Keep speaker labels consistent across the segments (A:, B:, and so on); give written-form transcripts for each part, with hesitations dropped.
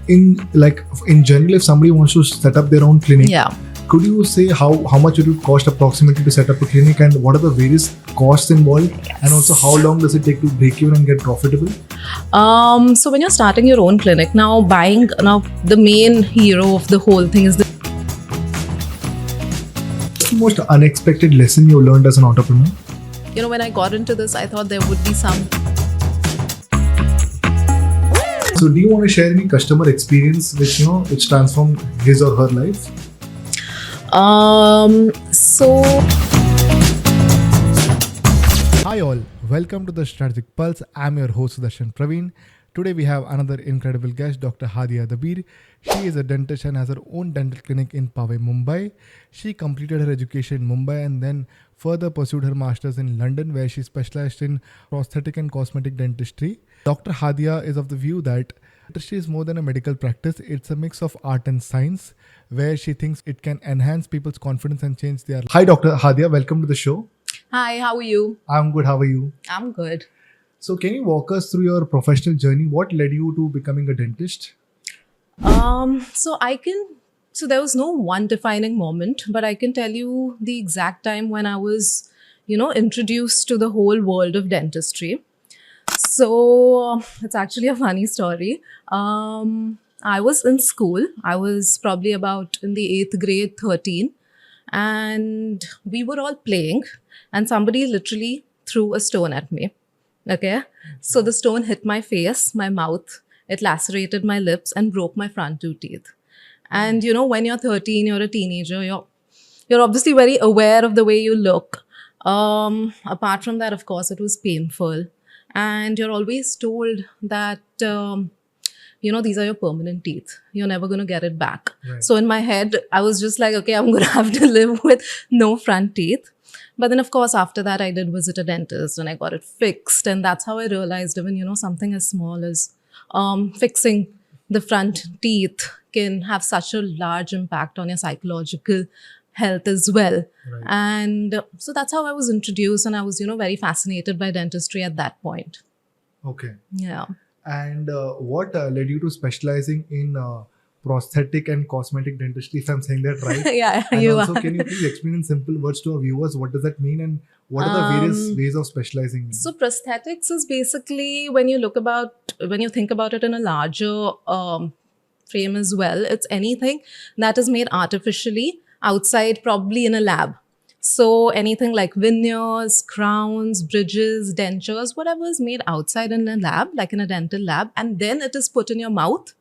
A: in general, if somebody wants to set up their own clinic, could you say how much it would cost approximately to set up a clinic, and what are the various costs involved, and also how long does it take to break even and get profitable?
B: So when you're starting your own clinic, now the main hero of the whole thing is
A: What's the most unexpected lesson you learned as an entrepreneur?
B: when I got into this, I thought there would be some.
A: So do you want to share any customer experience which transformed his or her life? Hi all, welcome to the Strategic Pulse. I'm your host Sudarshan Praveen. Today we have another incredible guest, Dr. Haadiya Dabeer. She is a dentist and has her own dental clinic in Powai, Mumbai. She completed her education in Mumbai and then further pursued her masters in London, where she specialized in prosthetic and cosmetic dentistry. Dr. Haadiya is of the view that dentistry is more than a medical practice. It's a mix of art and science, where she thinks it can enhance people's confidence and change their life. Hi Dr. Haadiya, welcome to the show.
B: Hi, how are you?
A: I'm good, how are you?
B: I'm good.
A: So can you walk us through your professional journey? What led you to becoming a dentist?
B: So there was no one defining moment, but I can tell you the exact time when I was, introduced to the whole world of dentistry. So it's actually a funny story. I was in school. I was probably about in the 8th grade, 13, and we were all playing, and somebody literally threw a stone at me. Okay. So the stone hit my face, my mouth, it lacerated my lips and broke my front 2 teeth. And when you're 13, you're a teenager, you're obviously very aware of the way you look. Apart from that, of course, it was painful. And you're always told that, these are your permanent teeth. You're never going to get it back.
A: Right.
B: So in my head, I was just like, okay, I'm going to have to live with no front teeth. But then, of course, after that, I did visit a dentist and I got it fixed. And that's how I realized even, something as small as fixing the front teeth can have such a large impact on your psychological health as well.
A: Right.
B: And so that's how I was introduced. And I was, very fascinated by dentistry at that point.
A: Okay.
B: Yeah.
A: And what led you to specializing in prosthetic and cosmetic dentistry, if I'm saying that right?
B: Yeah,
A: and
B: you
A: also,
B: are.
A: can you please explain in simple words to our viewers what does that mean and what are the various ways of specializing?
B: So prosthetics is basically when you think about it in a larger frame as well, it's anything that is made artificially outside, probably in a lab. So anything like veneers, crowns, bridges, dentures, whatever is made outside in a lab, like in a dental lab, and then it is put in your mouth,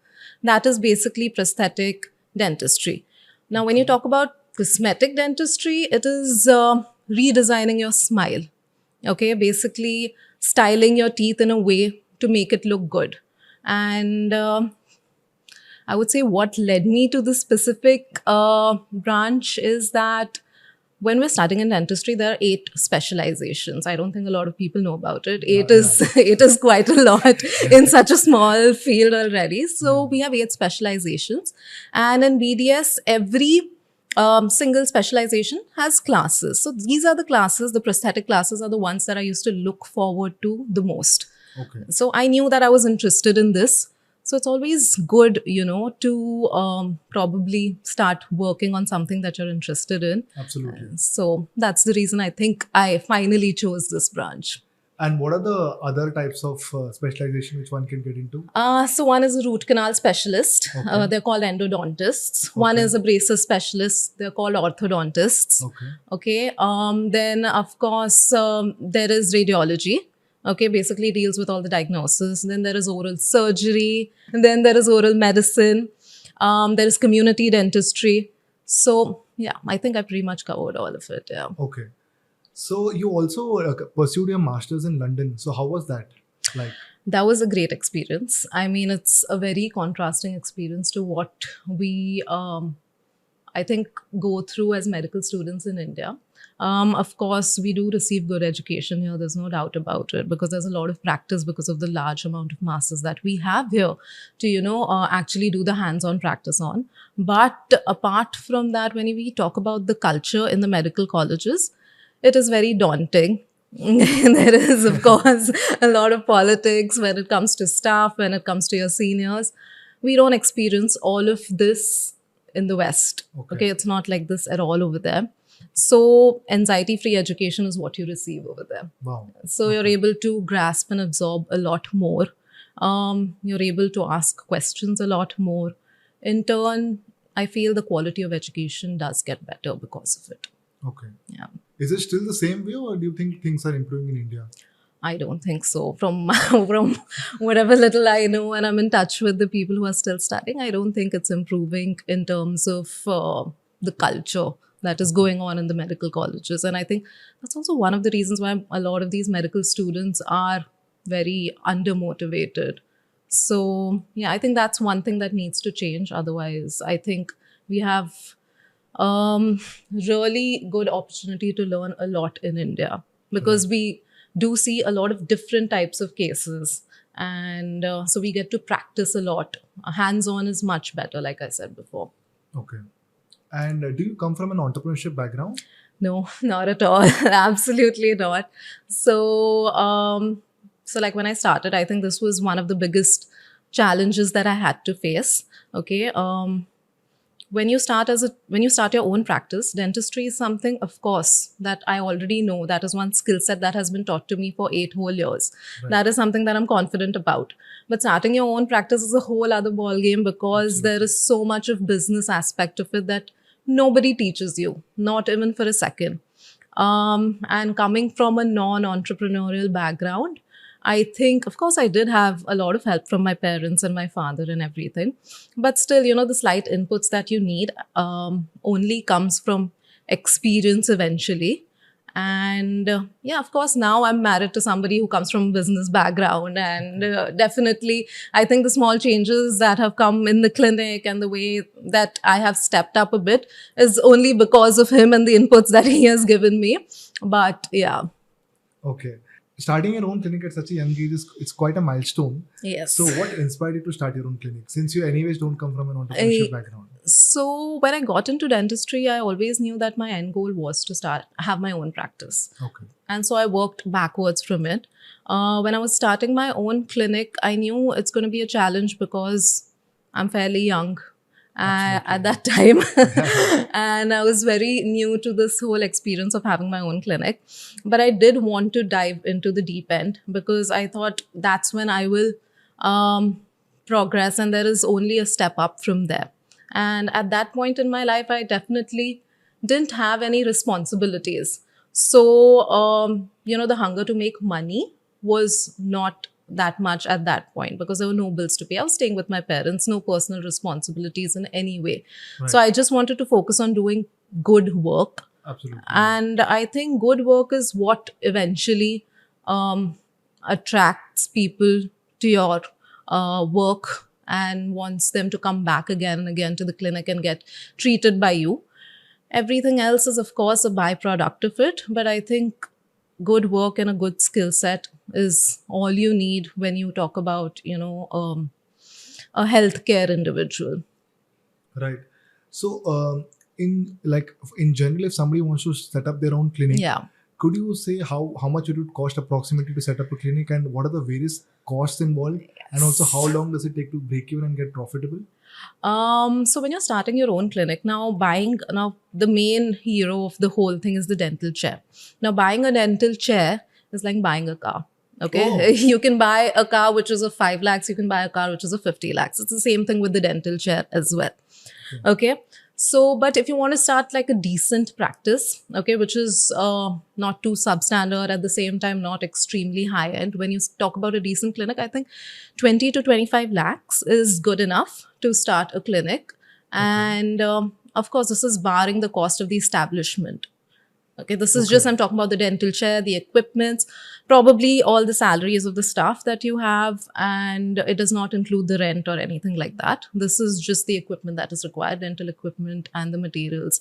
B: that is basically prosthetic dentistry. Now, when you talk about cosmetic dentistry, it is redesigning your smile. Okay, basically styling your teeth in a way to make it look good. And I would say what led me to the specific branch is that when we're starting in dentistry, there are 8 specializations. I don't think a lot of people know about it. It is quite a lot in such a small field already. So we have 8 specializations. And in BDS, every single specialization has classes. So these are the classes, the prosthetic classes are the ones that I used to look forward to the most.
A: Okay.
B: So I knew that I was interested in this. So it's always good, to probably start working on something that you're interested in.
A: Absolutely.
B: So that's the reason I think I finally chose this branch.
A: And what are the other types of specialization which one can get into?
B: So one is a root canal specialist.
A: Okay.
B: They're called endodontists.
A: Okay.
B: One is a braces specialist. They're called orthodontists.
A: Okay.
B: Okay. Then, of course, there is radiology. Okay, basically deals with all the diagnosis. Then there is oral surgery. And then there is oral medicine. There is community dentistry. So, yeah, I think I pretty much covered all of it. Yeah.
A: Okay. So you also pursued your master's in London. So how was that like?
B: That was a great experience. I mean, it's a very contrasting experience to what we, I think, go through as medical students in India. Of course, we do receive good education here. There's no doubt about it, because there's a lot of practice because of the large amount of masses that we have here to, actually do the hands-on practice on. But apart from that, when we talk about the culture in the medical colleges, it is very daunting. There is, of course, a lot of politics when it comes to staff, when it comes to your seniors. we don't experience all of this in the West.
A: Okay.
B: Okay, it's not like this at all over there. So anxiety-free education is what you receive over there.
A: Wow.
B: So you're able to grasp and absorb a lot more. You're able to ask questions a lot more. In turn, I feel the quality of education does get better because of it.
A: Okay.
B: Yeah.
A: Is it still the same way, or do you think things are improving in India?
B: I don't think so. From whatever little I know, and I'm in touch with the people who are still studying, I don't think it's improving in terms of the culture that is going on in the medical colleges. And I think that's also one of the reasons why a lot of these medical students are very undermotivated. So yeah, I think that's one thing that needs to change. Otherwise, I think we have really good opportunity to learn a lot in India, because we do see a lot of different types of cases, and so we get to practice a lot. Hands-on is much better, like I said before.
A: Okay. And do you come from an entrepreneurship background?
B: No, not at all. Absolutely not. So like when I started, I think this was one of the biggest challenges that I had to face. Okay. When you start your own practice, dentistry is something, of course, that I already know. That is one skill set that has been taught to me for 8 whole years.
A: Right.
B: That is something that I'm confident about. But starting your own practice is a whole other ball game, because there is so much of business aspect of it that nobody teaches you, not even for a second. And coming from a non-entrepreneurial background, I think, of course, I did have a lot of help from my parents and my father and everything. But still, the slight inputs that you need only comes from experience eventually. And yeah, of course, now I'm married to somebody who comes from a business background. And definitely, I think the small changes that have come in the clinic and the way that I have stepped up a bit is only because of him and the inputs that he has given me. But yeah.
A: Okay. Starting your own clinic at such a young age it's quite a milestone.
B: Yes.
A: So what inspired you to start your own clinic, since you anyways don't come from an entrepreneurship background?
B: So when I got into dentistry, I always knew that my end goal was to have my own practice.
A: Okay.
B: And so I worked backwards from it. When I was starting my own clinic, I knew it's going to be a challenge because I'm fairly young at that time. And I was very new to this whole experience of having my own clinic. But I did want to dive into the deep end, because I thought that's when I will progress, and there is only a step up from there. And at that point in my life, I definitely didn't have any responsibilities. So, the hunger to make money was not that much at that point, because there were no bills to pay. I was staying with my parents, no personal responsibilities in any way.
A: Right.
B: So I just wanted to focus on doing good work.
A: Absolutely.
B: And I think good work is what eventually attracts people to your work and wants them to come back again and again to the clinic and get treated by you. Everything else is, of course, a byproduct of it. But I think good work and a good skill set is all you need when you talk about, a healthcare individual.
A: Right. So, in general, if somebody wants to set up their own clinic,
B: Yeah.
A: could you say how much it would cost approximately to set up a clinic, and what are the various costs involved, and also how long does it take to break even and get profitable?
B: So when you're starting your own clinic, now the main hero of the whole thing is the dental chair. Now buying a dental chair is like buying a car. Okay.
A: Oh.
B: You can buy a car which is of 5 lakhs. You can buy a car which is of 50 lakhs. It's the same thing with the dental chair as well. Okay. So, but if you want to start like a decent practice, okay, which is not too substandard, at the same time not extremely high end. When you talk about a decent clinic, I think 20 to 25 lakhs is good enough to start a clinic. And of course, this is barring the cost of the establishment. Okay, this is just, I'm talking about the dental chair, the equipments, probably all the salaries of the staff that you have, and it does not include the rent or anything like that. This is just the equipment that is required. Dental equipment and the materials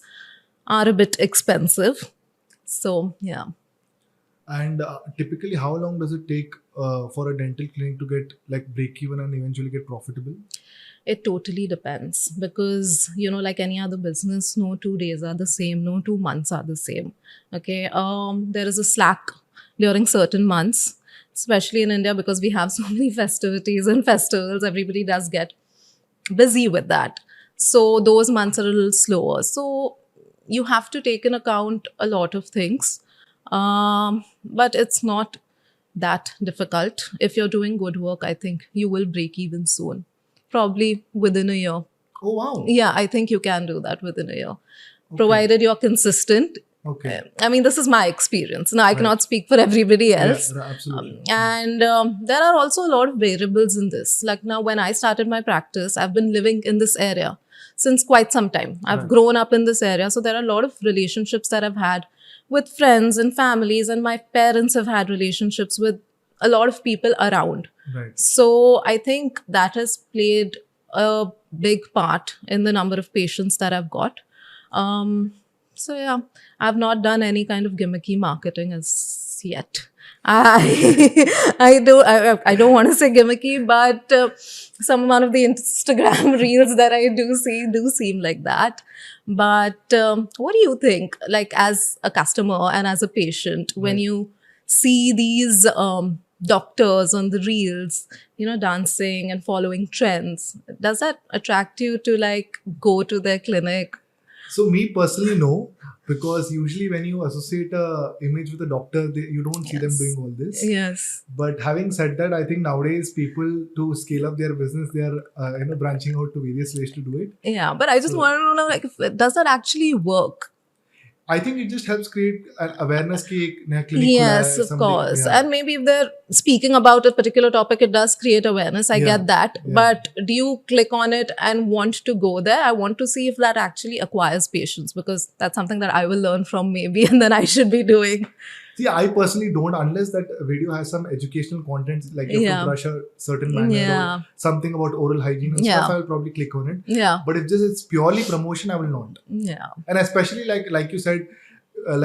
B: are a bit expensive. So, yeah.
A: And typically, how long does it take for a dental clinic to get break even and eventually get profitable?
B: It totally depends, because, like any other business, no 2 days are the same, no 2 months are the same. Okay. There is a slack during certain months, especially in India, because we have so many festivities and festivals. Everybody does get busy with that. So those months are a little slower. So you have to take in account a lot of things. But it's not that difficult. If you're doing good work, I think you will break even soon, probably within a year.
A: Oh, wow.
B: Yeah, I think you can do that within a year,
A: Okay.
B: provided you're consistent.
A: Okay.
B: I mean, this is my experience. Now, I
A: Right.
B: cannot speak for everybody
A: Yeah,
B: else.
A: absolutely.
B: And there are also a lot of variables in this. Like now, when I started my practice, I've been living in this area since quite some time. I've
A: Right.
B: grown up in this area. So there are a lot of relationships that I've had with friends and families, and my parents have had relationships with a lot of people around.
A: Right.
B: So I think that has played a big part in the number of patients that I've got. So yeah, I've not done any kind of gimmicky marketing as yet. I don't want to say gimmicky, but some amount of the Instagram reels that I do see do seem like that. But what do you think, like as a customer and as a patient, when
A: Right.
B: you see these doctors on the reels, dancing and following trends, does that attract you to like go to their clinic?
A: So me personally, no, because usually when you associate a image with a doctor, you don't see them
B: Yes.
A: doing all this.
B: Yes.
A: But having said that, I think nowadays people, to scale up their business, they are branching out to various ways to do it.
B: Yeah, but I just
A: So-
B: want to know, like, does that actually work?
A: I think it just helps create an awareness कि एक नया clinic खुला
B: Yes,
A: है,
B: of
A: something-
B: course.
A: yeah.
B: And maybe if they're speaking about a particular topic, it does create awareness. I
A: Yeah,
B: get that.
A: yeah.
B: But do you click on it and want to go there? I want to see if that actually acquires patience, because that's something that I will learn from maybe, and then I should be doing.
A: See, I personally don't, unless that video has some educational content, like you have
B: Yeah.
A: to brush a certain manner
B: Yeah.
A: or something about oral hygiene and
B: Yeah.
A: stuff, I will probably click on it.
B: Yeah.
A: But if just it's purely promotion, I will not.
B: Yeah.
A: And especially like you said,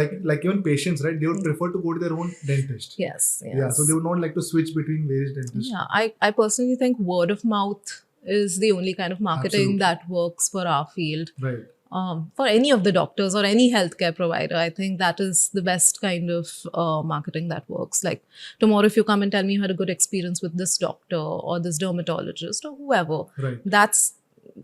A: like even patients, right? They would prefer to go to their own dentist.
B: Yes. Yes.
A: Yeah, so they would not like to switch between various dentists.
B: Yeah, I personally think word of mouth is the only kind of marketing
A: Absolutely.
B: that works for our field.
A: Right.
B: For any of the doctors or any healthcare provider, I think that is the best kind of marketing that works. Like tomorrow, if you come and tell me you had a good experience with this doctor or this dermatologist or whoever,
A: Right.
B: that's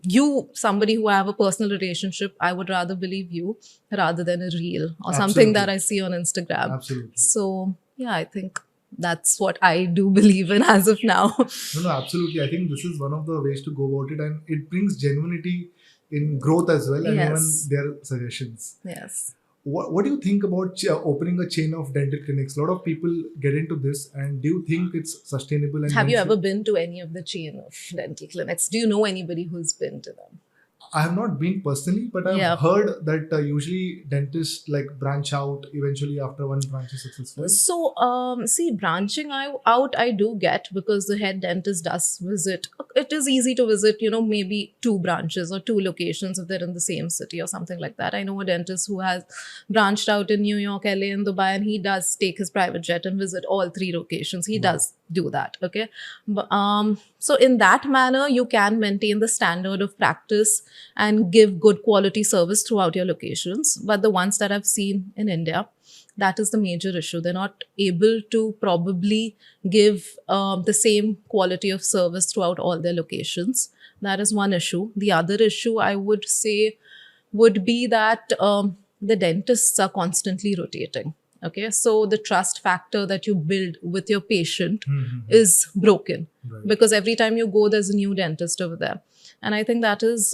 B: you, somebody who I have a personal relationship. I would rather believe you rather than a reel or something that I see on Instagram.
A: Absolutely.
B: So yeah, I think that's what I do believe in as of now.
A: No, absolutely. I think this is one of the ways to go about it, and it brings genuinity in growth as well, and
B: Yes.
A: even their suggestions.
B: Yes.
A: What do you think about opening a chain of dental clinics? A lot of people get into this, and do you think it's sustainable? And
B: Have you
A: one
B: ever been to any of the chain of dental clinics? Do you know anybody who's been to them?
A: I have not been personally, but I've
B: Yeah.
A: heard that usually dentists like branch out eventually after one branch is successful.
B: So, see, branching out, I do get, because the head dentist does visit. It is easy to visit, maybe 2 branches or 2 locations if they're in the same city or something like that. I know a dentist who has branched out in New York, LA, and Dubai, and he does take his private jet and visit all 3 locations. He
A: Wow.
B: does do that. Okay. But, so in that manner, you can maintain the standard of practice and give good quality service throughout your locations. But the ones that I've seen in India, that is the major issue. They're not able to probably give the same quality of service throughout all their locations. That is one issue. The other issue I would say would be that the dentists are constantly rotating. Okay, so the trust factor that you build with your patient is broken,
A: Right.
B: because every time you go, there's a new dentist over there. And I think that is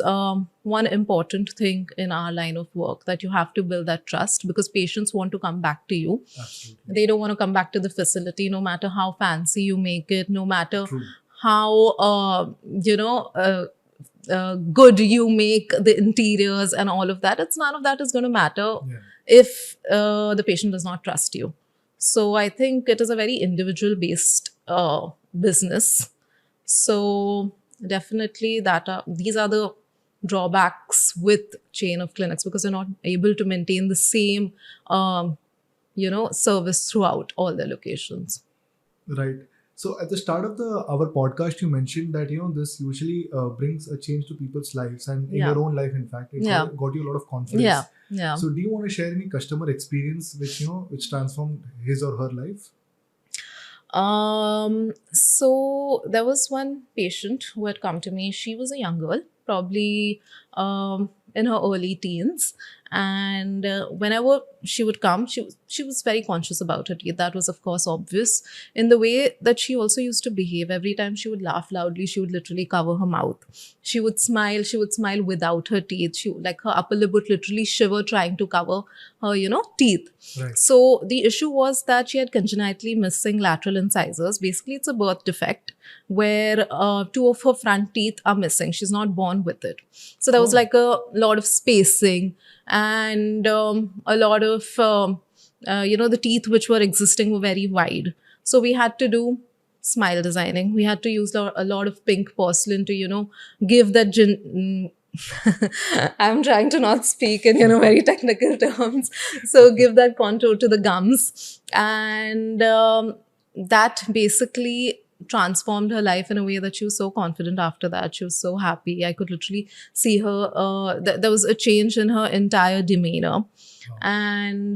B: one important thing in our line of work, that you have to build that trust, because patients want to come back to you.
A: Absolutely.
B: They don't want to come back to the facility, no matter how fancy you make it, no matter
A: True.
B: how, good you make the interiors and all of that. None of that is going to matter
A: Yeah.
B: if the patient does not trust you. So I think it is a very individual based business. So definitely these are the drawbacks with chain of clinics, because they're not able to maintain the same service throughout all their locations.
A: Right. So at the start of our podcast, you mentioned that this usually brings a change to people's lives, and in
B: Yeah.
A: your own life, in fact, it
B: Yeah.
A: got you a lot of confidence.
B: Yeah.
A: So do you want to share any customer experience which transformed his or her life?
B: So there was one patient who had come to me. She was a young girl, probably in her early teens. And whenever she would come, she was very conscious about her teeth. That was, of course, obvious in the way that she also used to behave. Every time she would laugh loudly, she would literally cover her mouth. She would smile. She would smile without her teeth. Like her upper lip would literally shiver trying to cover her, teeth.
A: Right.
B: So the issue was that she had congenitally missing lateral incisors. Basically, it's a birth defect where two of her front teeth are missing. She's not born with it. So there was like a lot of spacing and a lot of, the teeth which were existing were very wide. So we had to do smile designing. We had to use a lot of pink porcelain to, give that I'm trying to not speak in, very technical terms. So give that contour to the gums. And that basically transformed her life in a way that she was so confident after that. She was so happy. I could literally see her. There was a change in her entire demeanor. And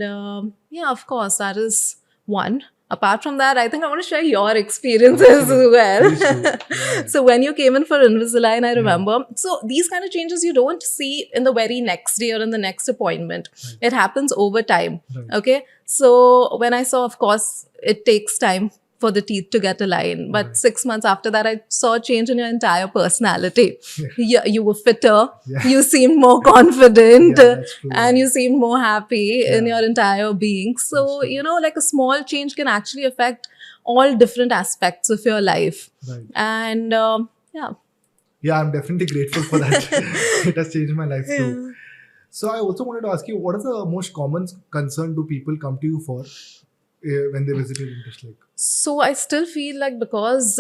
B: yeah, of course, that is one. Apart from that, I think I want to share your experiences as well.
A: Yeah.
B: So when you came in for Invisalign, I remember. So these kind of changes you don't see in the very next day or in the next appointment.
A: Right.
B: It happens over time.
A: Right.
B: Okay. So when I saw, of course, it takes time for the teeth to get aligned. But
A: Right.
B: 6 months after that, I saw a change in your entire personality. You were fitter.
A: Yeah.
B: You seemed more confident.
A: Yeah, that's true.
B: And you seemed more happy in
A: Yeah.
B: your entire being. So,
A: That's true.
B: like a small change can actually affect all different aspects of your life.
A: Right.
B: And yeah.
A: Yeah, I'm definitely grateful for that. It has changed my life too. So I also wanted to ask you, what is the most common concern do people come to you for when they visit your dentist? Like,
B: So I still feel like because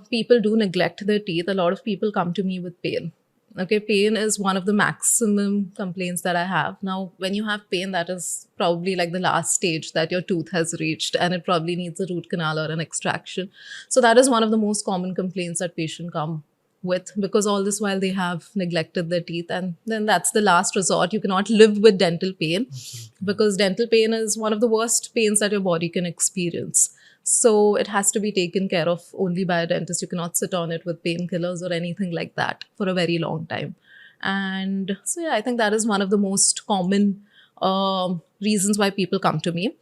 B: people do neglect their teeth, a lot of people come to me with pain. Okay, pain is one of the maximum complaints that I have. Now, when you have pain, that is probably like the last stage that your tooth has reached and it probably needs a root canal or an extraction. So that is one of the most common complaints that patients come with, because all this while they have neglected their teeth, and then that's the last resort. You cannot live with dental pain.
A: absolutely.
B: Because dental pain is one of the worst pains that your body can experience. So it has to be taken care of only by a dentist. You cannot sit on it with painkillers or anything like that for a very long time. And so, yeah, I think that is one of the most common reasons why people come to me.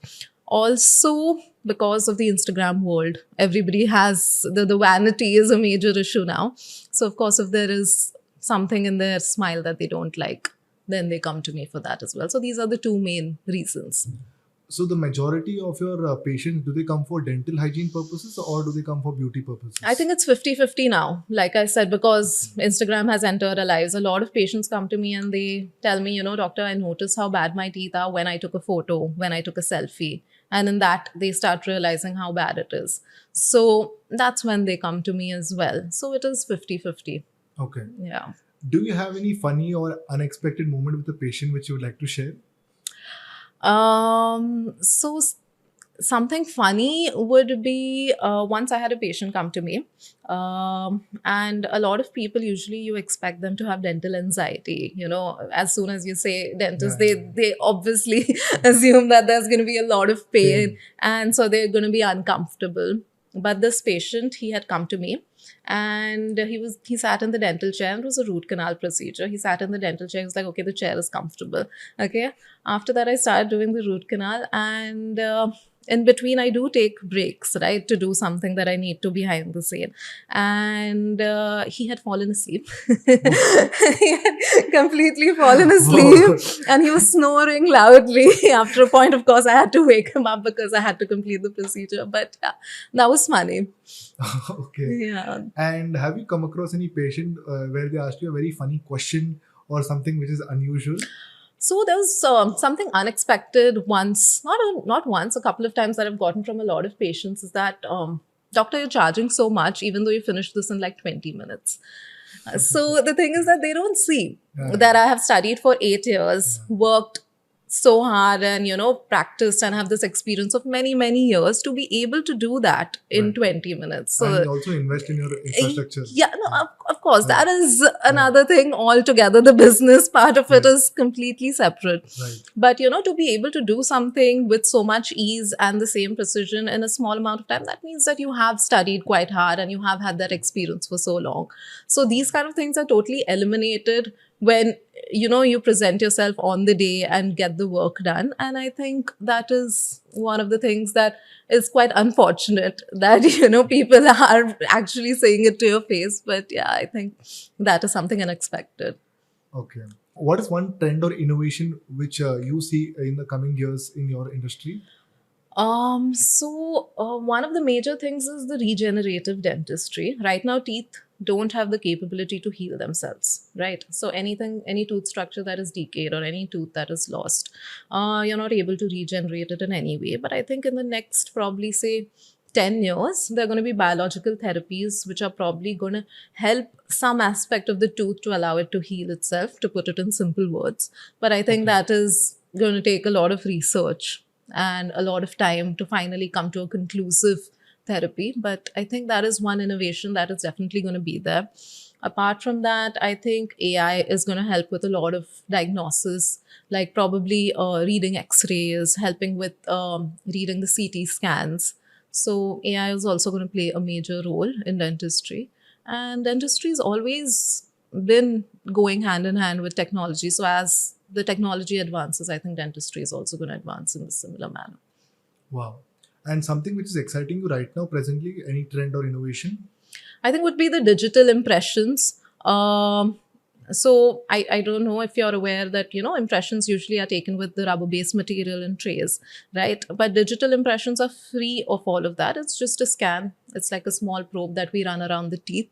B: Also, because of the Instagram world, everybody has the vanity is a major issue now. So, of course, if there is something in their smile that they don't like, then they come to me for that as well. So these are the two main reasons.
A: So the majority of your patients, do they come for dental hygiene purposes or do they come for beauty purposes?
B: I think it's 50-50 now. Like I said, because Instagram has entered our lives, a lot of patients come to me and they tell me, doctor, I noticed how bad my teeth are when I took a photo, when I took a selfie. And in that, they start realizing how bad it is. So that's when they come to me as well. So it is 50-50.
A: Okay.
B: Yeah.
A: Do you have any funny or unexpected moment with the patient which you would like to share?
B: So something funny would be once I had a patient come to me, and a lot of people, usually you expect them to have dental anxiety. As soon as you say dentist, they obviously assume that there's going to be a lot of pain, and so they're going to be uncomfortable. But this patient, he had come to me and he sat in the dental chair, and it was a root canal procedure. He sat in the dental chair. He was like, okay, the chair is comfortable. Okay. After that, I started doing the root canal, and in between, I do take breaks, right, to do something that I need to behind the scene. And he had fallen asleep. He had completely fallen asleep, and he was snoring loudly. After a point, of course, I had to wake him up because I had to complete the procedure. But that was funny.
A: Okay.
B: Yeah.
A: And have you come across any patient where they asked you a very funny question or something which is unusual?
B: So there was something unexpected once, not once, a couple of times that I've gotten from a lot of patients is that, doctor, you're charging so much, even though you finished this in like 20 minutes. So the thing is that they don't see that I have studied for 8 years, worked so hard and, practiced and have this experience of many, many years to be able to do that in 20 minutes. So
A: and also invest in your infrastructure.
B: yeah, no, of course, that is another thing altogether. The business part of it is completely separate.
A: Right.
B: But to be able to do something with so much ease and the same precision in a small amount of time, that means that you have studied quite hard and you have had that experience for so long. So these kind of things are totally eliminated when you present yourself on the day and get the work done. And I think that is one of the things that is quite unfortunate, that people are actually saying it to your face. But yeah, I think that is something unexpected.
A: Okay. What is one trend or innovation which you see in the coming years in your industry?
B: One of the major things is the regenerative dentistry. Right now, teeth don't have the capability to heal themselves, right? So any tooth structure that is decayed or any tooth that is lost, you're not able to regenerate it in any way. But I think in the next probably say 10 years, there are going to be biological therapies which are probably going to help some aspect of the tooth to allow it to heal itself, to put it in simple words. But I think that is going to take a lot of research and a lot of time to finally come to a conclusive therapy. But I think that is one innovation that is definitely going to be there. Apart from that, I think AI is going to help with a lot of diagnosis, like probably reading x-rays, helping with reading the CT scans. So AI is also going to play a major role in dentistry. And dentistry has always been going hand in hand with technology. So as the technology advances, I think dentistry is also going to advance in a similar manner.
A: Wow. And something which is exciting you right now, presently, any trend or innovation?
B: I think would be the digital impressions. So I don't know if you're aware that, impressions usually are taken with the rubber-based material in trays, right? But digital impressions are free of all of that. It's just a scan. It's like a small probe that we run around the teeth.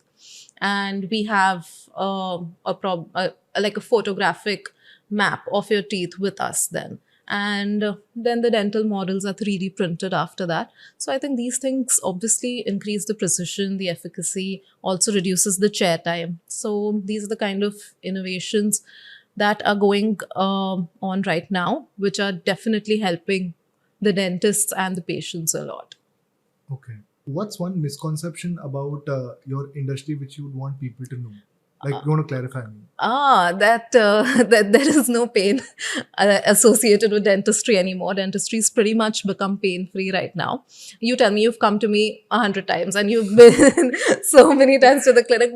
B: And we have like a photographic map of your teeth with us then. And then the dental models are 3D printed after that. So I think these things obviously increase the precision, the efficacy, also reduces the chair time. So these are the kind of innovations that are going on right now, which are definitely helping the dentists and the patients a lot.
A: Okay. What's one misconception about your industry which you would want people to know? Like, you want to clarify me?
B: That there is no pain associated with dentistry anymore. Dentistry is pretty much become pain-free right now. You tell me, you've come to me 100 times and you've been so many times to the clinic.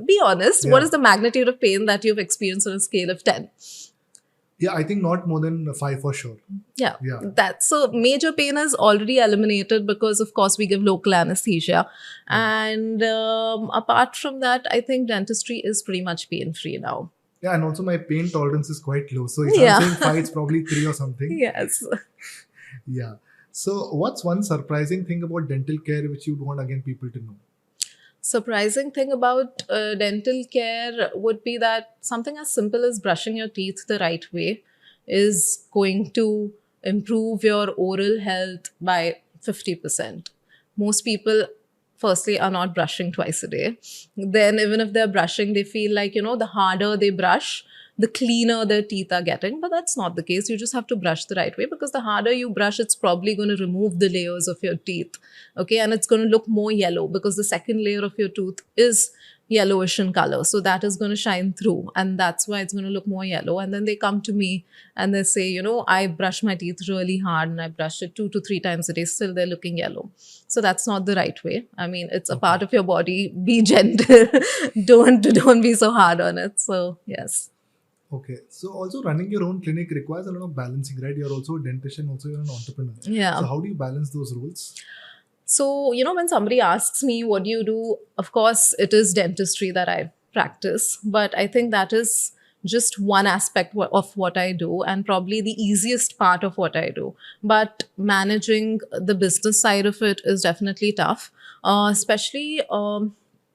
B: Be honest, what is the magnitude of pain that you've experienced on a scale of 10?
A: Yeah, I think not more than 5 for sure.
B: Yeah. That's so major pain is already eliminated because, of course, we give local anesthesia. And apart from that, I think dentistry is pretty much pain-free now.
A: Yeah, and also my pain tolerance is quite low. So if I'm saying 5, it's probably 3 or something.
B: Yes.
A: Yeah. So what's one surprising thing about dental care which you'd want again people to know?
B: Surprising thing about dental care would be that something as simple as brushing your teeth the right way is going to improve your oral health by 50%. Most people, firstly, are not brushing twice a day. Then even if they're brushing, they feel like, the harder they brush, the cleaner their teeth are getting. But that's not the case. You just have to brush the right way, because the harder you brush, it's probably going to remove the layers of your teeth. Okay. And it's going to look more yellow because the second layer of your tooth is yellowish in color. So that is going to shine through. And that's why it's going to look more yellow. And then they come to me and they say, I brush my teeth really hard and I brush it 2 to 3 times a day. Still they're looking yellow. So that's not the right way. I mean, it's a part of your body. Be gentle. Don't be so hard on it. So yes.
A: Okay. So also running your own clinic requires a lot of balancing, right? You're also a dentist and also you're an entrepreneur.
B: Yeah.
A: So how do you balance those roles?
B: So, when somebody asks me, what do you do? Of course, it is dentistry that I practice. But I think that is just one aspect of what I do and probably the easiest part of what I do. But managing the business side of it is definitely tough, especially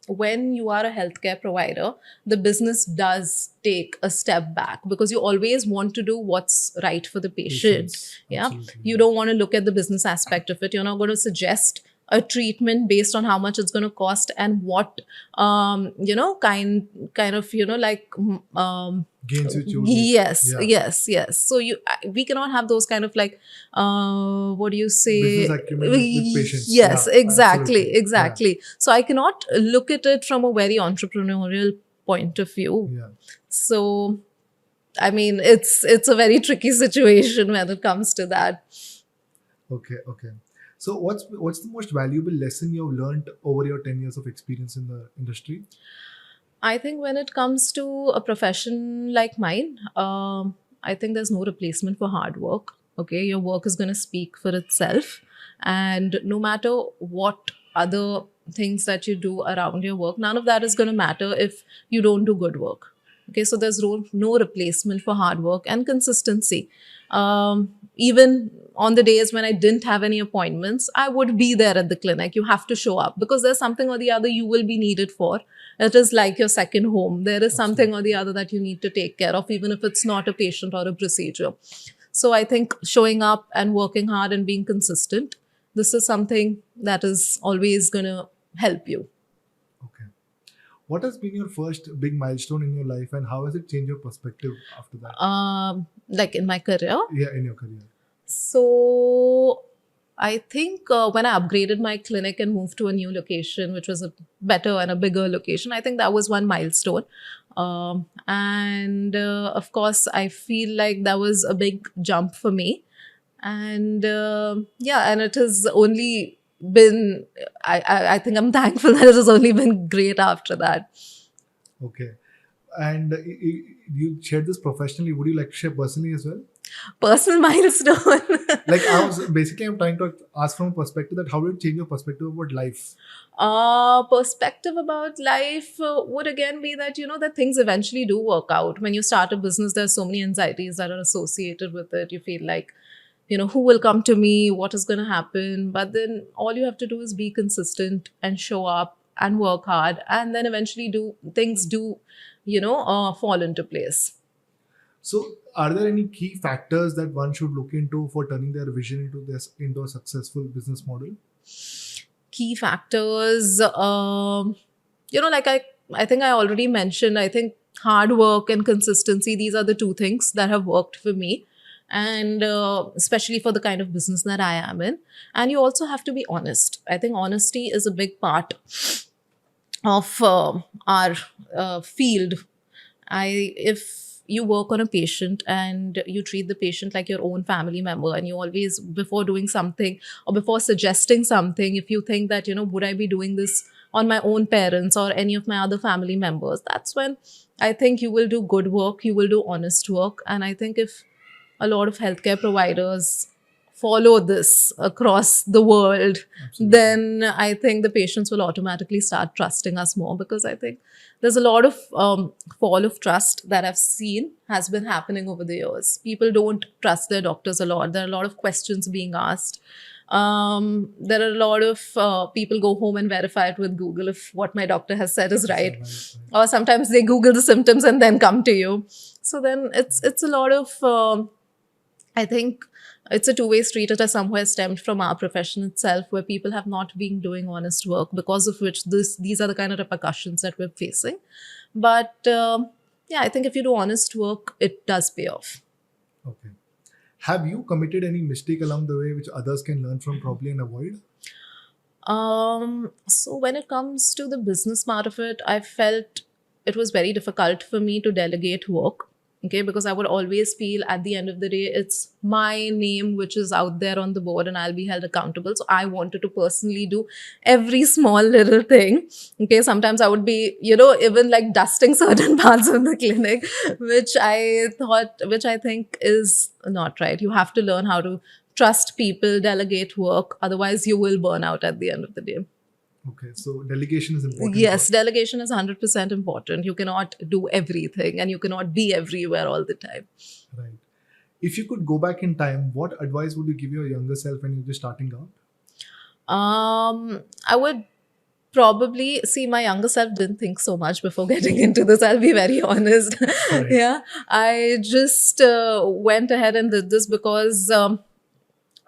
B: when you are a healthcare provider. The business does take a step back because you always want to do what's right for the patient. Yeah.
A: Absolutely.
B: You don't want to look at the business aspect of it. You're not going to suggest a treatment based on how much it's going to cost and what kind of
A: Gains you choose.
B: yes,
A: Yeah.
B: yes. So we cannot have those kind of like what do you say,
A: Business acumen with patience.
B: yes,
A: Yeah,
B: exactly,
A: absolutely.
B: exactly. So I cannot look at it from a very entrepreneurial point of view.
A: Yeah.
B: So I mean, it's a very tricky situation when it comes to that.
A: Okay. So what's the most valuable lesson you've learned over your 10 years of experience in the industry?
B: I think when it comes to a profession like mine, I think there's no replacement for hard work. Okay, your work is going to speak for itself, and no matter what other things that you do around your work, none of that is going to matter if you don't do good work. Okay, so there's no replacement for hard work and consistency. Even on the days when I didn't have any appointments, I would be there at the clinic. You have to show up because there's something or the other you will be needed for. It is like your second home. There is something or the other that you need to take care of, even if it's not a patient or a procedure. So I think showing up and working hard and being consistent, this is something that is always going to help you.
A: Okay. What has been your first big milestone in your life, and how has it changed your perspective after that?
B: Like in my career.
A: Yeah, in your career.
B: So I think when I upgraded my clinic and moved to a new location, which was a better and a bigger location, I think that was one milestone. And of course, I feel like that was a big jump for me. And yeah, and it has only been, I think I'm thankful that it has only been great after that.
A: Okay. And you shared this professionally. Would you like to share personally as well?
B: Personal milestone.
A: Like I'm trying to ask from a perspective that how did it change your perspective about life?
B: Perspective about life would again be that, that things eventually do work out. When you start a business, there's so many anxieties that are associated with it. You feel like, who will come to me? What is going to happen? But then all you have to do is be consistent and show up and work hard. And then eventually things do fall into place.
A: So, are there any key factors that one should look into for turning their vision into a successful business model?
B: Key factors, like I think I already mentioned, I think hard work and consistency, these are the two things that have worked for me. And especially for the kind of business that I am in. And you also have to be honest. I think honesty is a big part of our field. If you work on a patient and you treat the patient like your own family member, and you always, before doing something or before suggesting something, if you think that, would I be doing this on my own parents or any of my other family members, that's when I think you will do good work, you will do honest work. And I think if a lot of healthcare providers follow this across the world,
A: Absolutely.
B: then I think the patients will automatically start trusting us more, because I think there's a lot of fall of trust that I've seen has been happening over the years. People don't trust their doctors a lot. There are a lot of questions being asked. There are a lot of people go home and verify it with Google if what my doctor has said is right. Or sometimes they Google the symptoms and then come to you. So then it's a lot of, I think it's a two-way street. It has somewhere stemmed from our profession itself, where people have not been doing honest work, because of which these are the kind of repercussions that we're facing. But yeah, I think if you do honest work, it does pay off.
A: Okay. Have you committed any mistake along the way which others can learn from probably and avoid?
B: So when it comes to the business part of it, I felt it was very difficult for me to delegate work. Okay, because I would always feel at the end of the day, it's my name which is out there on the board and I'll be held accountable. So I wanted to personally do every small little thing. Okay, sometimes I would be, even like dusting certain parts of the clinic, which I think is not right. You have to learn how to trust people, delegate work. Otherwise, you will burn out at the end of the day.
A: Okay, so delegation is important.
B: Yes, delegation is 100% important. You cannot do everything and you cannot be everywhere all the time.
A: Right. If you could go back in time, what advice would you give your younger self when you're just starting out?
B: I would probably see my younger self didn't think so much before getting into this. I'll be very honest.
A: Right.
B: Yeah, I just went ahead and did this because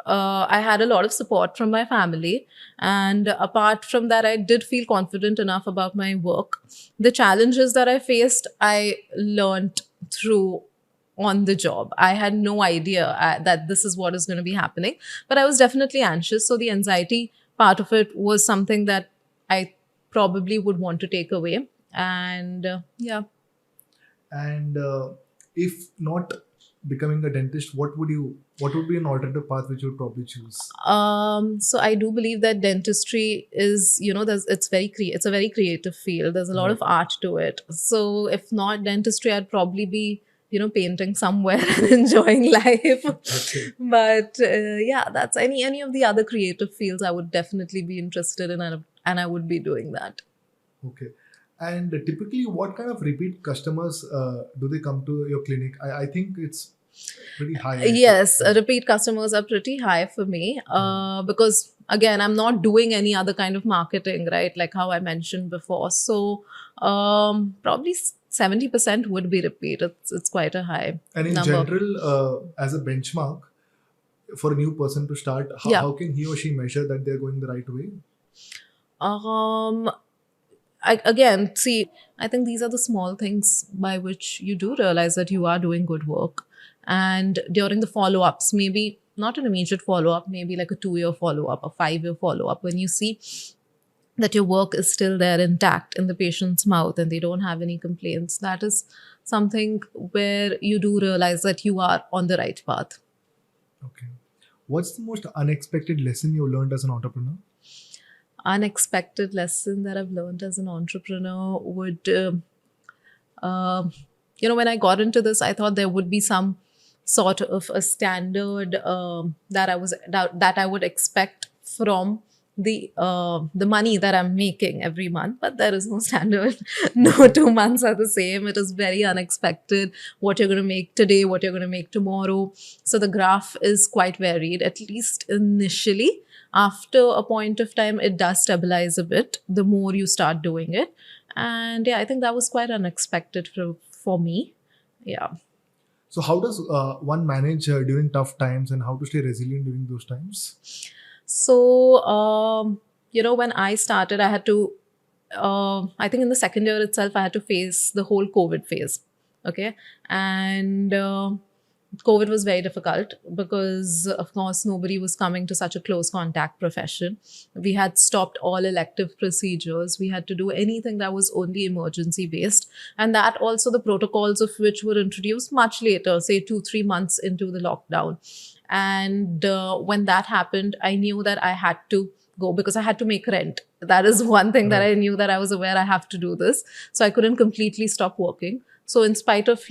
B: I had a lot of support from my family. And apart from that, I did feel confident enough about my work. The challenges that I faced, I learned through on the job. I had no idea that this is what is going to be happening, but I was definitely anxious. So the anxiety part of it was something that I probably would want to take away. And yeah.
A: And if not becoming a dentist, what would be an alternative path which you would probably choose?
B: So I do believe that dentistry is, it's a very creative field. There's a lot of art to it. So if not dentistry, I'd probably be, painting somewhere and enjoying life.
A: Okay.
B: But yeah, that's any of the other creative fields I would definitely be interested in, and I would be doing that.
A: Okay. And typically, what kind of repeat customers do they come to your clinic? I think it's pretty high.
B: Yes, repeat customers are pretty high for me because, again, I'm not doing any other kind of marketing, right? Like how I mentioned before. So probably 70% would be repeat. It's quite a high
A: And in
B: number.
A: general, as a benchmark for a new person to start, how can he or she measure that they're going the right way?
B: I think these are the small things by which you do realize that you are doing good work. And during the follow-ups, maybe not an immediate follow-up, maybe like a 2-year follow-up, a 5-year follow-up, when you see that your work is still there intact in the patient's mouth and they don't have any complaints, that is something where you do realize that you are on the right path.
A: Okay. What's the most unexpected lesson you learned as an entrepreneur?
B: Unexpected lesson that I've learned as an entrepreneur would, when I got into this, I thought there would be some sort of a standard that I would expect from the money that I'm making every month, but there is no standard. No 2 months are the same. It is very unexpected what you're going to make today, what you're going to make tomorrow. So the graph is quite varied, at least initially. After a point of time, it does stabilize a bit the more you start doing it. And yeah, I think that was quite unexpected for me. Yeah.
A: So how does one manage during tough times, and how to stay resilient during those times?
B: So, when I started, I had to, I think in the second year itself, I had to face the whole COVID phase. Okay. And COVID was very difficult because, of course, nobody was coming to such a close contact profession. We had stopped all elective procedures. We had to do anything that was only emergency based. And that also the protocols of which were introduced much later, say 2-3 months into the lockdown. And when that happened, I knew that I had to go because I had to make rent. That is one thing that I knew, that I was aware I have to do this. So I couldn't completely stop working. So in spite of,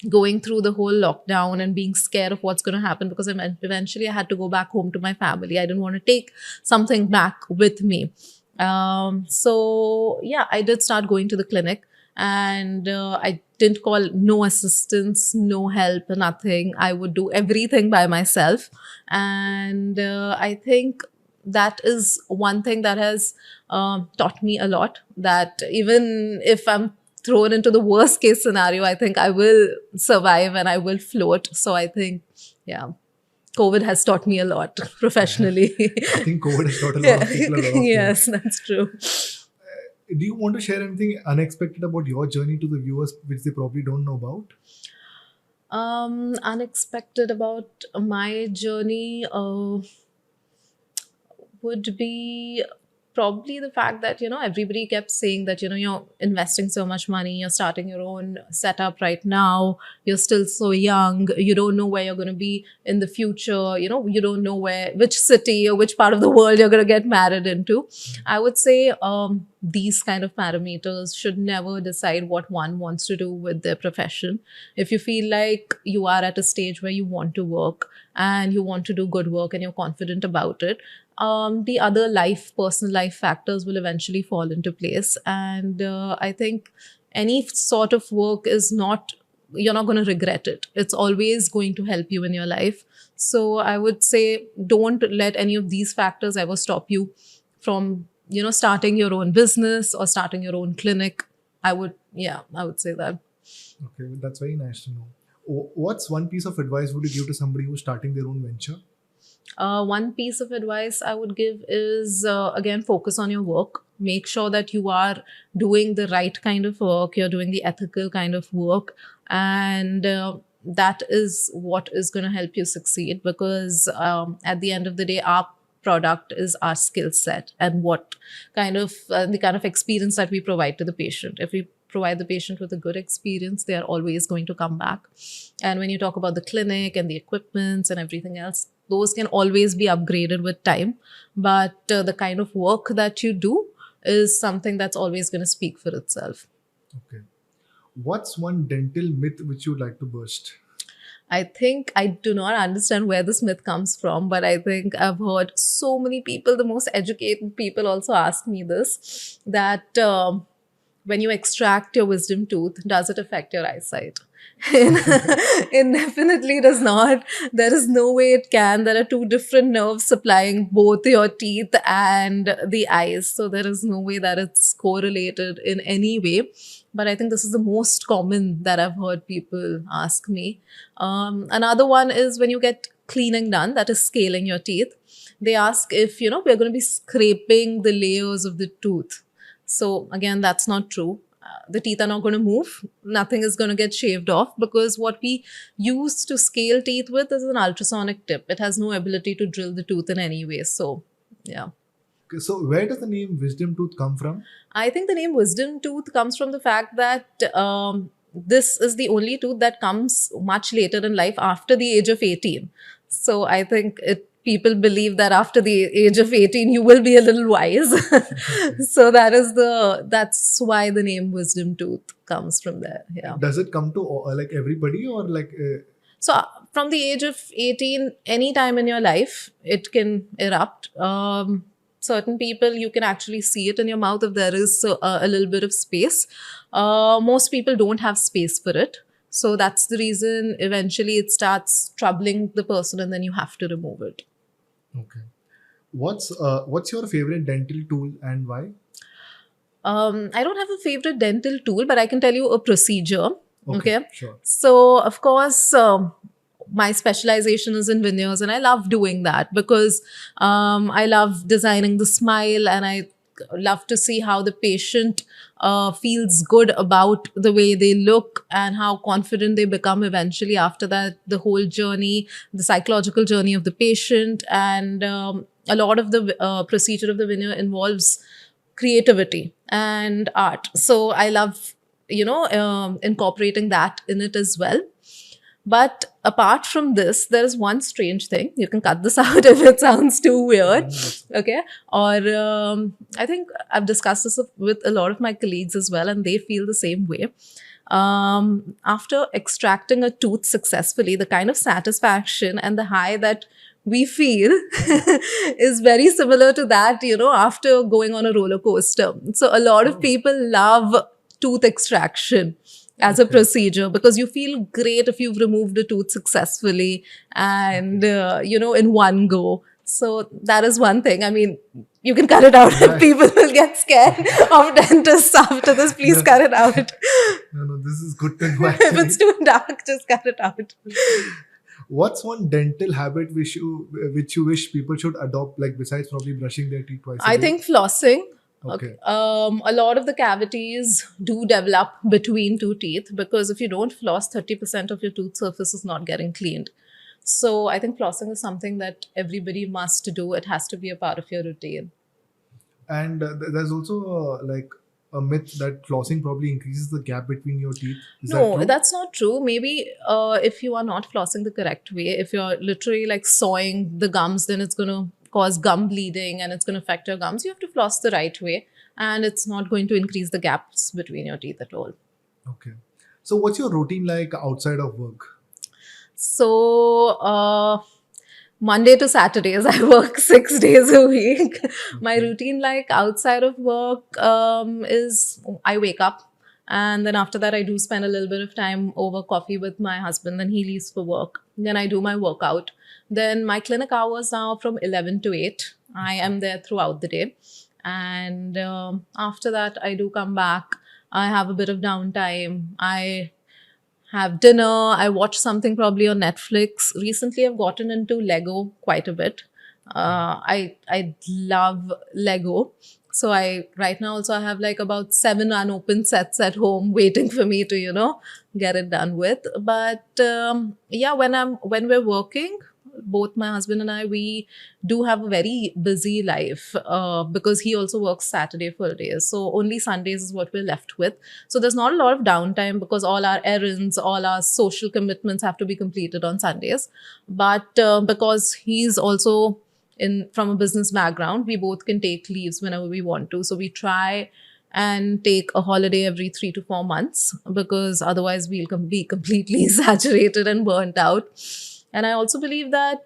B: going through the whole lockdown and being scared of what's going to happen, because eventually I had to go back home to my family. I didn't want to take something back with me. So yeah, I did start going to the clinic, and I didn't call no assistance, no help, nothing. I would do everything by myself. And I think that is one thing that has taught me a lot, that even if I'm thrown into the worst case scenario, I think I will survive and I will float. So I think, yeah, COVID has taught me a lot professionally.
A: I think COVID has taught a lot of people a lot.
B: Yes, that's true.
A: Do you want to share anything unexpected about your journey to the viewers which they probably don't know about?
B: Unexpected about my journey would be probably the fact that, everybody kept saying that, you're investing so much money, you're starting your own setup right now, you're still so young, you don't know where you're going to be in the future, you don't know which city or which part of the world you're going to get married into. I would say these kind of parameters should never decide what one wants to do with their profession. If you feel like you are at a stage where you want to work and you want to do good work and you're confident about it, the other personal life factors will eventually fall into place. And I think any sort of work you're not going to regret it. It's always going to help you in your life. So I would say don't let any of these factors ever stop you from, starting your own business or starting your own clinic. I would say that.
A: Okay, that's very nice to know. What's one piece of advice would you give to somebody who's starting their own venture?
B: One piece of advice I would give is again, focus on your work. Make sure that you are doing the right kind of work, you're doing the ethical kind of work, and that is what is going to help you succeed, because at the end of the day, our product is our skill set and what kind of the kind of experience that we provide to the patient. If we provide the patient with a good experience, they are always going to come back. And when you talk about the clinic and the equipments and everything else, those can always be upgraded with time. But the kind of work that you do is something that's always going to speak for itself.
A: Okay. What's one dental myth which you'd like to burst?
B: I think I do not understand where this myth comes from, but I think I've heard so many people, the most educated people, also ask me this, that when you extract your wisdom tooth, does it affect your eyesight? It definitely does not. There is no way it can. There are two different nerves supplying both your teeth and the eyes. So there is no way that it's correlated in any way. But I think this is the most common that I've heard people ask me. Another one is when you get cleaning done, that is scaling your teeth. They ask if, we're going to be scraping the layers of the tooth. So again, that's not true. The teeth are not going to move. Nothing is going to get shaved off, because what we use to scale teeth with is an ultrasonic tip. It has no ability to drill the tooth in any way. So, yeah.
A: Okay, so where does the name wisdom tooth come from?
B: I think the name wisdom tooth comes from the fact that this is the only tooth that comes much later in life, after the age of 18. So I think people believe that after the age of 18 you will be a little wise. So that's why the name wisdom tooth comes from there. Yeah.
A: Does it come to like everybody, or like
B: So from the age of 18, any time in your life, it can erupt. Certain people, you can actually see it in your mouth if there is a little bit of space. Most people don't have space for it. So that's the reason eventually it starts troubling the person, and then you have to remove it.
A: Okay. What's your favorite dental tool and why?
B: I don't have a favorite dental tool, but I can tell you a procedure. Okay.
A: Sure.
B: So, of course, my specialization is in veneers, and I love doing that because I love designing the smile, and I love to see how the patient feels good about the way they look and how confident they become eventually after that, the whole journey, the psychological journey of the patient. And a lot of the procedure of the veneer involves creativity and art. So I love, incorporating that in it as well. But apart from this, there is one strange thing. You can cut this out if it sounds too weird. Okay. Or I think I've discussed this with a lot of my colleagues as well, and they feel the same way. After extracting a tooth successfully, the kind of satisfaction and the high that we feel is very similar to that, after going on a roller coaster. So a lot of people love tooth extraction as a procedure, because you feel great if you've removed a tooth successfully and, in one go. So that is one thing. I mean, you can cut it out. People will get scared of dentists after this. Please cut it out.
A: No, this is good to know.
B: If it's too dark, just cut it out.
A: What's one dental habit which you wish people should adopt, like besides probably brushing their teeth twice a day?
B: I think flossing.
A: Okay.
B: A lot of the cavities do develop between two teeth, because if you don't floss, 30% of your tooth surface is not getting cleaned. So I think flossing is something that everybody must do. It has to be a part of your routine.
A: And there's also like a myth that flossing probably increases the gap between your teeth. Is that
B: No,
A: true?
B: that's not true. Maybe if you are not flossing the correct way, if you're literally like sawing the gums, then it's going to cause gum bleeding and it's going to affect your gums. You have to floss the right way, and it's not going to increase the gaps between your teeth at all.
A: Okay. So what's your routine like outside of work?
B: So Monday to Saturdays, I work 6 days a week. My routine, like outside of work, is I wake up, and then after that, I do spend a little bit of time over coffee with my husband. Then he leaves for work. Then I do my workout. Then my clinic hours are from 11 to 8. I am there throughout the day. And after that, I do come back. I have a bit of downtime. I have dinner. I watch something probably on Netflix. Recently, I've gotten into Lego quite a bit. I love Lego. So I right now also I have like about 7 unopened sets at home waiting for me to get it done with. But yeah, when we're working, both my husband and I, we do have a very busy life because he also works Saturday full days. So only Sundays is what we're left with. So there's not a lot of downtime because all our errands, all our social commitments have to be completed on Sundays. But because he's also in from a business background, we both can take leaves whenever we want to. So we try and take a holiday every 3 to 4 months because otherwise we'll be completely saturated and burnt out. And I also believe that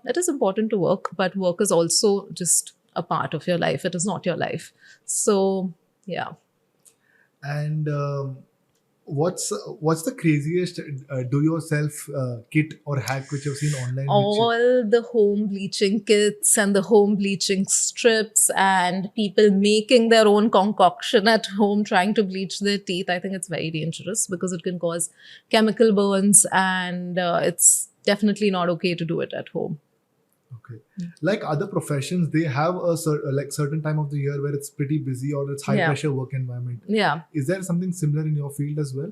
B: it is important to work, but work is also just a part of your life. It is not your life. So, yeah.
A: And what's the craziest do-yourself kit or hack which you've seen online?
B: All the home bleaching kits and the home bleaching strips and people making their own concoction at home trying to bleach their teeth. I think it's very dangerous because it can cause chemical burns and it's definitely not okay to do it at home.
A: Okay. Like other professions, they have a certain time of the year where it's pretty busy or it's high pressure work environment.
B: Yeah.
A: Is there something similar in your field as well?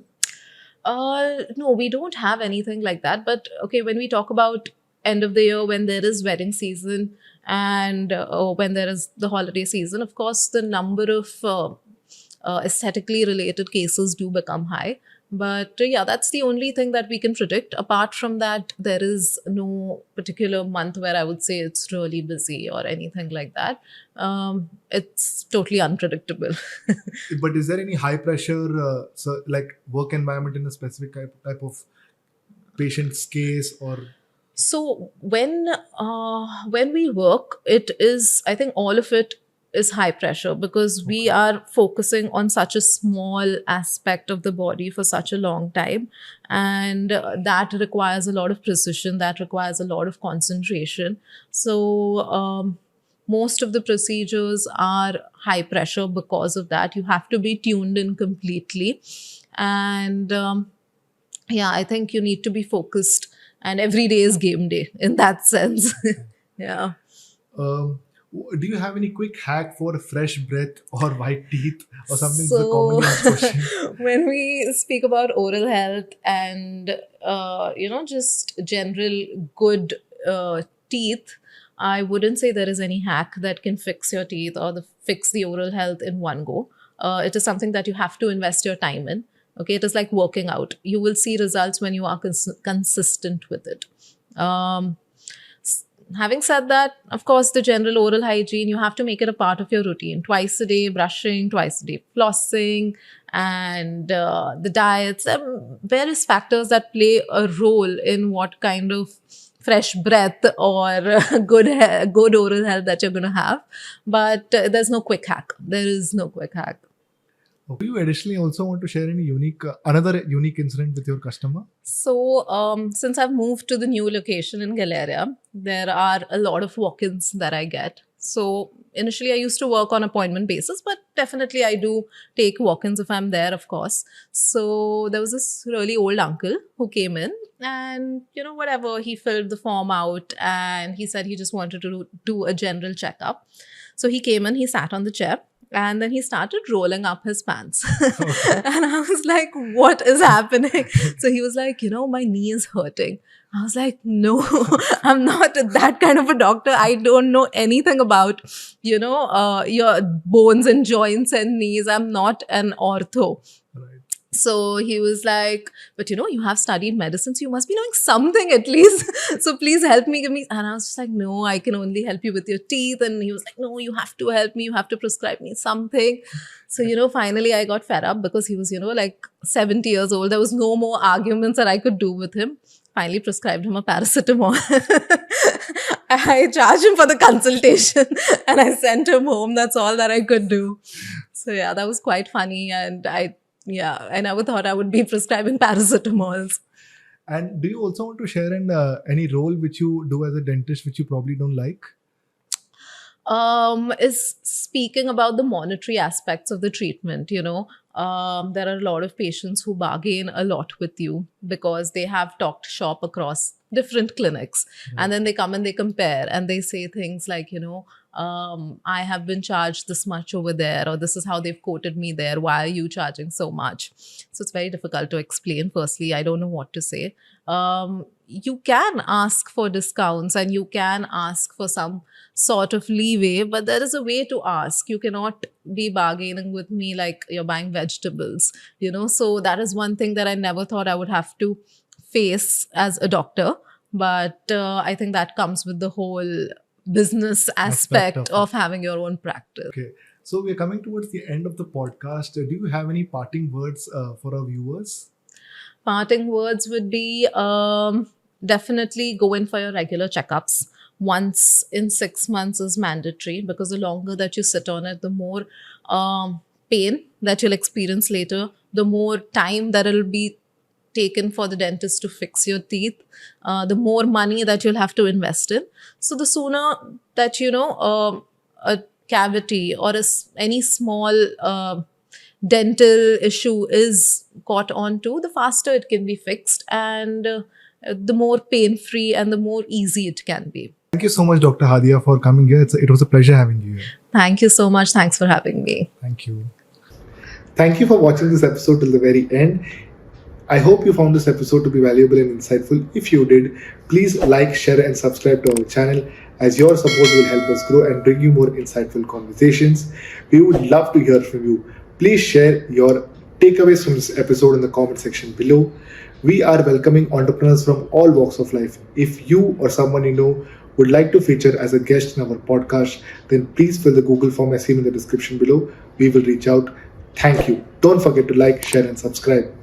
B: No, we don't have anything like that. But okay, when we talk about end of the year, when there is wedding season and when there is the holiday season, of course, the number of aesthetically related cases do become high. But yeah, that's the only thing that we can predict. Apart from that, there is no particular month where I would say it's really busy or anything like that. It's totally unpredictable.
A: But is there any high pressure like work environment in a specific type of patient's case or?
B: So when we work, it is, I think all of it is high pressure because we are focusing on such a small aspect of the body for such a long time. And that requires a lot of precision, that requires a lot of concentration. So most of the procedures are high pressure because of that. You have to be tuned in completely. And yeah, I think you need to be focused. And every day is game day in that sense. Yeah.
A: Do you have any quick hack for fresh breath or white teeth or something? So, the commonly asked question.
B: When we speak about oral health and just general good teeth, I wouldn't say there is any hack that can fix your teeth or fix the oral health in one go. It is something that you have to invest your time in. Okay, it is like working out. You will see results when you are consistent with it. Having said that, of course, the general oral hygiene, you have to make it a part of your routine. Twice a day brushing, twice a day flossing, and the diets, various factors that play a role in what kind of fresh breath or good oral health that you're going to have. But there's no quick hack. There is no quick hack.
A: Do you additionally also want to share any another unique incident with your customer?
B: So, since I've moved to the new location in Galleria, there are a lot of walk-ins that I get. So, initially I used to work on appointment basis, but definitely I do take walk-ins if I'm there, of course. So, there was this really old uncle who came in and, whatever, he filled the form out and he said he just wanted to do a general checkup. So, he came in, he sat on the chair. And then he started rolling up his pants. And I was like, what is happening? So he was like, my knee is hurting. I was like, no, I'm not that kind of a doctor. I don't know anything about, your bones and joints and knees. I'm not an ortho.
A: Right.
B: So he was like, but you have studied medicine, so you must be knowing something at least. So please help me, give me. And I was just like, no, I can only help you with your teeth. And he was like, no, you have to help me. You have to prescribe me something. So, finally I got fed up because he was, like 70 years old. There was no more arguments that I could do with him. Finally prescribed him a paracetamol. I charged him for the consultation and I sent him home. That's all that I could do. So yeah, that was quite funny. And I never thought I would be prescribing paracetamols.
A: And do you also want to share any role which you do as a dentist which you probably don't like?
B: is speaking about the monetary aspects of the treatment. There are a lot of patients who bargain a lot with you because they have talked shop across different clinics, and then they come and they compare and they say things like, I have been charged this much over there, or this is how they've quoted me there. Why are you charging so much? So it's very difficult to explain. Firstly, I don't know what to say. You can ask for discounts and you can ask for some sort of leeway, but there is a way to ask. You cannot be bargaining with me like you're buying vegetables, So that is one thing that I never thought I would have to face as a doctor. But I think that comes with the whole business aspect of having your own practice.
A: Okay. So we're coming towards the end of the podcast. Do you have any parting words for our viewers?
B: Parting words would be definitely go in for your regular checkups. Once in 6 months is mandatory, because the longer that you sit on it, the more pain that you'll experience later, the more time that it'll be taken for the dentist to fix your teeth, the more money that you'll have to invest in. So the sooner that, a cavity or any small dental issue is caught onto, the faster it can be fixed, and the more pain-free and the more easy it can be.
A: Thank you so much, Dr. Haadiya, for coming here. It was a pleasure having you here.
B: Thank you so much. Thanks for having me.
A: Thank you. Thank you for watching this episode till the very end. I hope you found this episode to be valuable and insightful. If you did, please like, share, and subscribe to our channel, as your support will help us grow and bring you more insightful conversations. We would love to hear from you. Please share your takeaways from this episode in the comment section below. We are welcoming entrepreneurs from all walks of life. If you or someone you know would like to feature as a guest in our podcast, then please fill the Google form as seen in the description below. We will reach out. Thank you. Don't forget to like, share, and subscribe.